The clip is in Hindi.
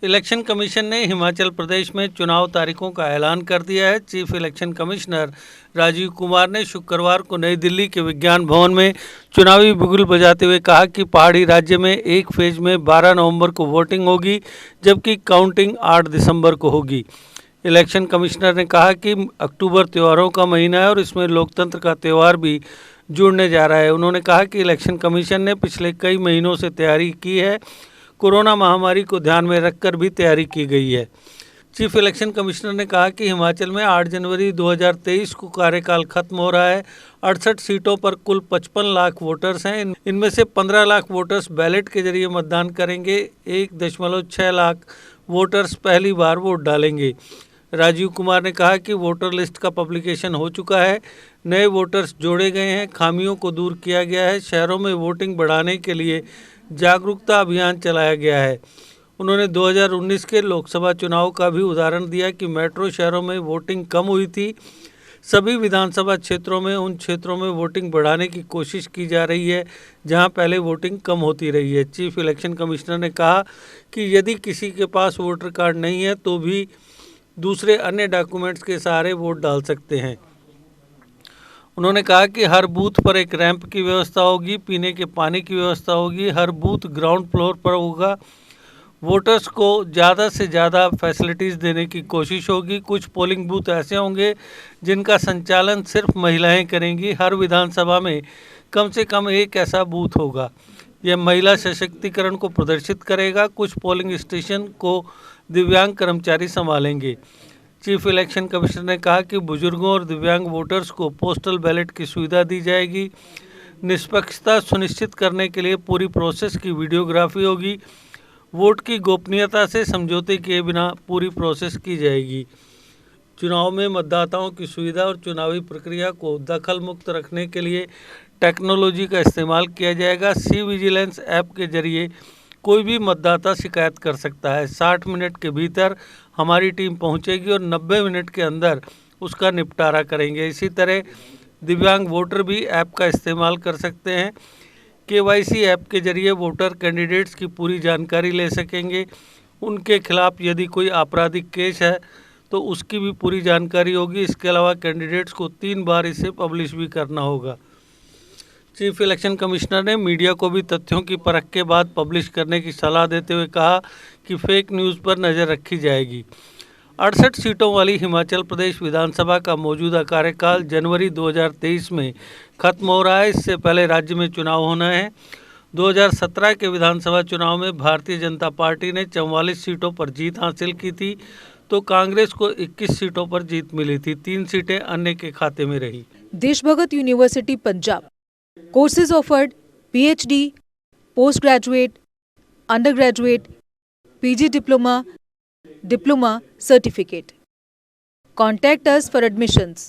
इलेक्शन कमीशन ने हिमाचल प्रदेश में चुनाव तारीखों का ऐलान कर दिया है। Chief election commissioner Rajiv Kumar ने शुक्रवार को नई दिल्ली के विज्ञान भवन में चुनावी बिगुल बजाते हुए कहा कि पहाड़ी राज्य में एक फेज में 12 नवंबर को वोटिंग होगी, जबकि काउंटिंग 8 दिसंबर को होगी। इलेक्शन कमिश्नर ने कहा कि अक्टूबर त्योहारों का महीना है और इसमें लोकतंत्र का त्यौहार भी जुड़ने जा रहा है। उन्होंने कहा कि इलेक्शन कमीशन ने पिछले कई महीनों से तैयारी की है। कोरोना महामारी को ध्यान में रखकर भी तैयारी की गई है। चीफ इलेक्शन कमिश्नर ने कहा कि हिमाचल में 8 जनवरी 2023 को कार्यकाल खत्म हो रहा है। 68 सीटों पर कुल 55 लाख वोटर्स हैं। इनमें से 15 लाख वोटर्स बैलेट के जरिए मतदान करेंगे। 1.6 लाख वोटर्स पहली बार वोट डालेंगे। राजीव कुमार ने कहा कि वोटर लिस्ट का पब्लिकेशन हो चुका है, नए वोटर्स जोड़े गए हैं, खामियों को दूर किया गया है, शहरों में वोटिंग बढ़ाने के लिए जागरूकता अभियान चलाया गया है। उन्होंने 2019 के लोकसभा चुनाव का भी उदाहरण दिया कि मेट्रो शहरों में वोटिंग कम हुई थी। सभी विधानसभा क्षेत्रों में उन क्षेत्रों में वोटिंग बढ़ाने की कोशिश की जा रही है जहां पहले वोटिंग कम होती रही है। चीफ इलेक्शन कमिश्नर ने कहा कि यदि किसी के पास वोटर कार्ड नहीं है तो भी दूसरे अन्य डॉक्यूमेंट्स के सहारे वोट डाल सकते हैं। उन्होंने कहा कि हर बूथ पर एक रैंप की व्यवस्था होगी, पीने के पानी की व्यवस्था होगी, हर बूथ ग्राउंड फ्लोर पर होगा। वोटर्स को ज़्यादा से ज़्यादा फैसिलिटीज़ देने की कोशिश होगी। कुछ पोलिंग बूथ ऐसे होंगे जिनका संचालन सिर्फ महिलाएं करेंगी। हर विधानसभा में कम से कम एक ऐसा बूथ होगा। यह महिला सशक्तिकरण को प्रदर्शित करेगा। कुछ पोलिंग स्टेशन को दिव्यांग कर्मचारी संभालेंगे। चीफ इलेक्शन कमिश्नर ने कहा कि बुजुर्गों और दिव्यांग वोटर्स को पोस्टल बैलेट की सुविधा दी जाएगी। निष्पक्षता सुनिश्चित करने के लिए पूरी प्रोसेस की वीडियोग्राफी होगी। वोट की गोपनीयता से समझौते किए बिना पूरी प्रोसेस की जाएगी। चुनाव में मतदाताओं की सुविधा और चुनावी प्रक्रिया को दखल मुक्त रखने के लिए टेक्नोलॉजी का इस्तेमाल किया जाएगा। सी विजिलेंस ऐप के जरिए कोई भी मतदाता शिकायत कर सकता है। 60 मिनट के भीतर हमारी टीम पहुंचेगी और 90 मिनट के अंदर उसका निपटारा करेंगे। इसी तरह दिव्यांग वोटर भी ऐप का इस्तेमाल कर सकते हैं। केवाईसी ऐप के जरिए वोटर कैंडिडेट्स की पूरी जानकारी ले सकेंगे। उनके खिलाफ यदि कोई आपराधिक केस है तो उसकी भी पूरी जानकारी होगी। इसके अलावा कैंडिडेट्स को 3 बार इसे पब्लिश भी करना होगा। चीफ इलेक्शन कमिश्नर ने मीडिया को भी तथ्यों की परख के बाद पब्लिश करने की सलाह देते हुए कहा कि फेक न्यूज़ पर नज़र रखी जाएगी। 68 सीटों वाली हिमाचल प्रदेश विधानसभा का मौजूदा कार्यकाल जनवरी 2023 में खत्म हो रहा है। इससे पहले राज्य में चुनाव होना है। 2017 के विधानसभा चुनाव में भारतीय जनता पार्टी ने 44 सीटों पर जीत हासिल की थी, तो कांग्रेस को 21 सीटों पर जीत मिली थी। 3 सीटें अन्य के खाते में रही। Deshbhagat university Punjab courses offered: PhD, postgraduate, undergraduate, PG diploma, certificate. Contact us for admissions.